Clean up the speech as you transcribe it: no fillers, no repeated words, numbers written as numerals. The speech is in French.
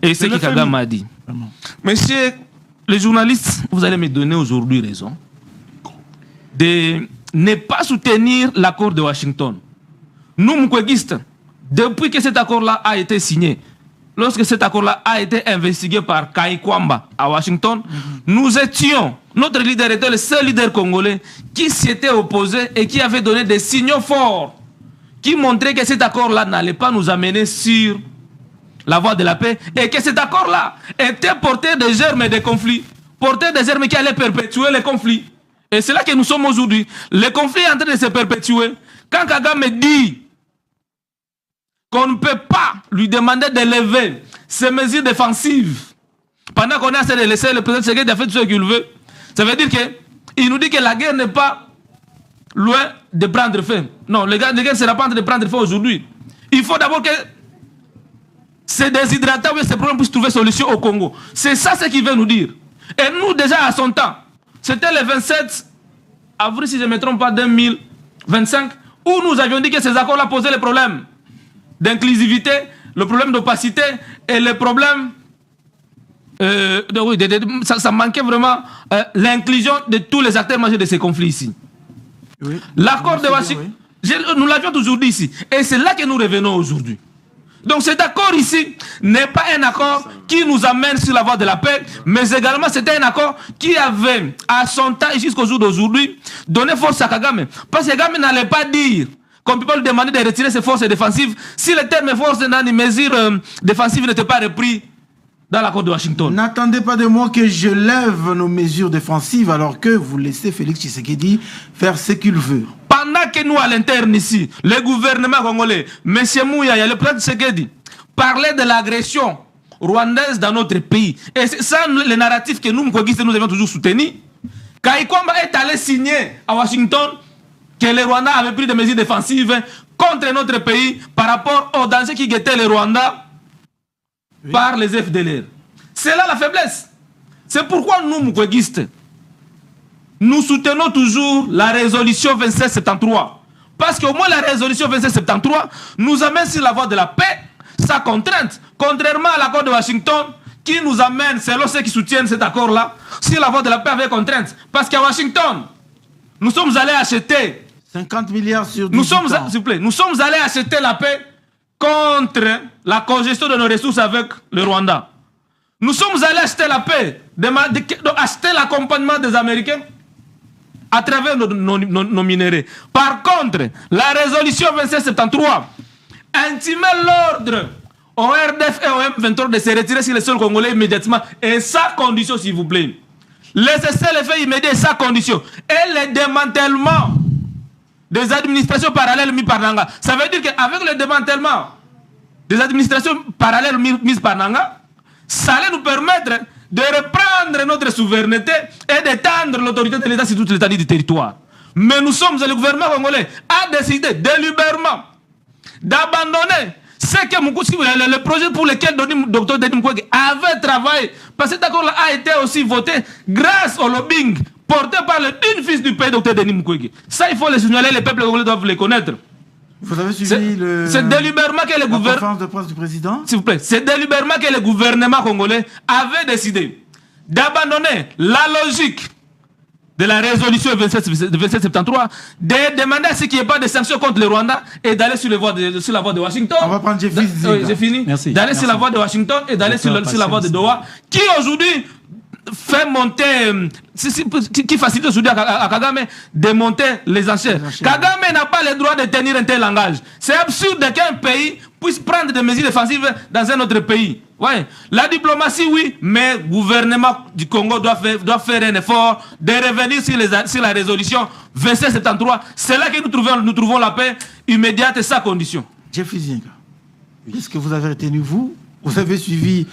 Et c'est ce que Kagame a dit. Monsieur, les journalistes, vous allez me donner aujourd'hui raison de ne pas soutenir l'accord de Washington. Nous, Mukwegistes, depuis que cet accord-là a été signé, lorsque cet accord-là a été investigué par Kai Kwamba à Washington, nous étions, notre leader était le seul leader congolais qui s'était opposé et qui avait donné des signaux forts qui montraient que cet accord-là n'allait pas nous amener sur la voie de la paix et que cet accord-là était porté des germes de conflits, porté des germes qui allaient perpétuer les conflits. Et c'est là que nous sommes aujourd'hui. Le conflit est en train de se perpétuer. Quand Kagame dit qu'on ne peut pas lui demander de lever ces mesures défensives pendant qu'on est en train de laisser le président Tshisekedi faire tout ce qu'il veut, ça veut dire qu'il nous dit que la guerre n'est pas loin de prendre fin. Non, la guerre ne sera pas en train de prendre fin aujourd'hui. Il faut d'abord que ces déshydratants ou ces problèmes puissent trouver solution au Congo. C'est ça ce qu'il veut nous dire. Et nous, déjà à son temps, c'était le 27 avril, si je ne me trompe pas, 2025, où nous avions dit que ces accords-là posaient les problèmes d'inclusivité, le problème d'opacité et le problème ça manquait vraiment l'inclusion de tous les acteurs majeurs de ces conflits ici. Oui. L'accord de Washington, nous l'avions toujours dit ici, et c'est là que nous revenons aujourd'hui. Donc cet accord ici n'est pas un accord qui nous amène sur la voie de la paix, mais également c'était un accord qui avait à son temps et jusqu'au jour d'aujourd'hui donné force à Kagame. Parce que Kagame n'allait pas dire qu'on peut pas lui demander de retirer ses forces défensives si le terme force dans les mesures défensives n'était pas repris dans l'accord de Washington. N'attendez pas de moi que je lève nos mesures défensives alors que vous laissez Félix Tshisekedi faire ce qu'il veut. Pendant que nous, à l'interne ici, le gouvernement congolais, M. Mouyaya, le président Tshisekedi, parlait de l'agression rwandaise dans notre pays. Et c'est ça le narratif que nous, Mkwegistes, nous avions toujours soutenu. Kai Kwamba est allé signer à Washington que le Rwanda avait pris des mesures défensives contre notre pays par rapport aux dangers qui guettaient le Rwanda par les FDLR. C'est là la faiblesse. C'est pourquoi nous, Mkwegistes, nous soutenons toujours la résolution 2773. Parce qu'au moins la résolution 2773 nous amène sur la voie de la paix, sans contrainte. Contrairement à l'accord de Washington, qui nous amène, selon ceux qui soutiennent cet accord-là, sur la voie de la paix avec contrainte. Parce qu'à Washington, nous sommes allés acheter 50 milliards sur 10 ans. S'il vous plaît, nous sommes allés acheter la paix contre la congestion de nos ressources avec le Rwanda. Nous sommes allés acheter la paix, acheter l'accompagnement des Américains à travers nos minéraux. Par contre, la résolution 2773 intimait l'ordre au RDF et au M23 de se retirer sur les sols congolais immédiatement et sans condition, s'il vous plaît. Laissez les faits immédiats sans condition. Et le démantèlement des administrations parallèles mises par Nanga. Ça veut dire qu'avec le démantèlement des administrations parallèles mises par Nanga, ça allait nous permettre de reprendre notre souveraineté et d'étendre l'autorité de l'État sur toute l'étendue du territoire. Mais nous sommes, le gouvernement congolais a décidé délibérément d'abandonner ce que le projet pour lequel Dr Denis Mukwege avait travaillé. Parce que cet accord-là a été aussi voté grâce au lobbying porté par une fils du pays, Dr Denis Mukwege. Ça, il faut le signaler, les peuples congolais doivent le connaître. Vous avez suivi c'est délibérément que le gouvernement... La conférence de presse du président. S'il vous plaît, c'est délibérément que le gouvernement congolais avait décidé d'abandonner la logique de la résolution 2773, de demander à ce qu'il n'y ait pas de sanctions contre le Rwanda et d'aller sur la voie de Washington. On va prendre Jeffy. J'ai fini. D'aller sur la voie de Washington et d'aller sur la voie de Doha, qui aujourd'hui fait monter, qui facilite aujourd'hui à Kagame de monter les enchères. Kagame n'a pas le droit de tenir un tel langage. C'est absurde qu'un pays puisse prendre des mesures défensives dans un autre pays. Ouais. La diplomatie, oui, mais le gouvernement du Congo doit faire un effort de revenir sur la résolution 2773. C'est là que nous trouvons la paix immédiate et sans condition. Jeffy Zinga, qu'est-ce que vous avez retenu, vous? Vous avez suivi